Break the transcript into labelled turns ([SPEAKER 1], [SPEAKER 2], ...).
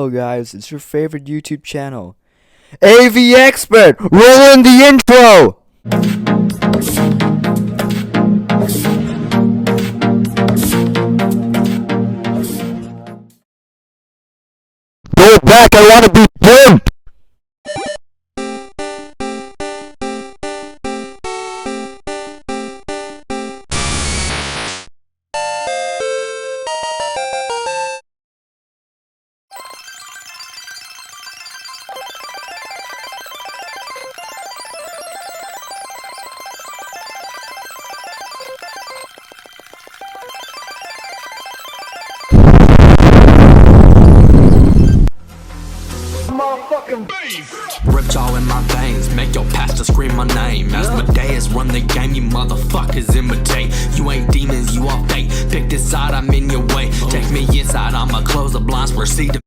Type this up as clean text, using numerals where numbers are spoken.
[SPEAKER 1] Hello guys, it's your favorite YouTube channel, AV Expert. Roll in the intro. Go back, I wanna be Blimp.
[SPEAKER 2] Ripjaw in my veins, make your pastor scream my name. As Medeus run the game, you motherfuckers imitate. You ain't demons, you are fake. Pick this side, I'm in your way. Take me inside, I'ma close the blinds, proceed to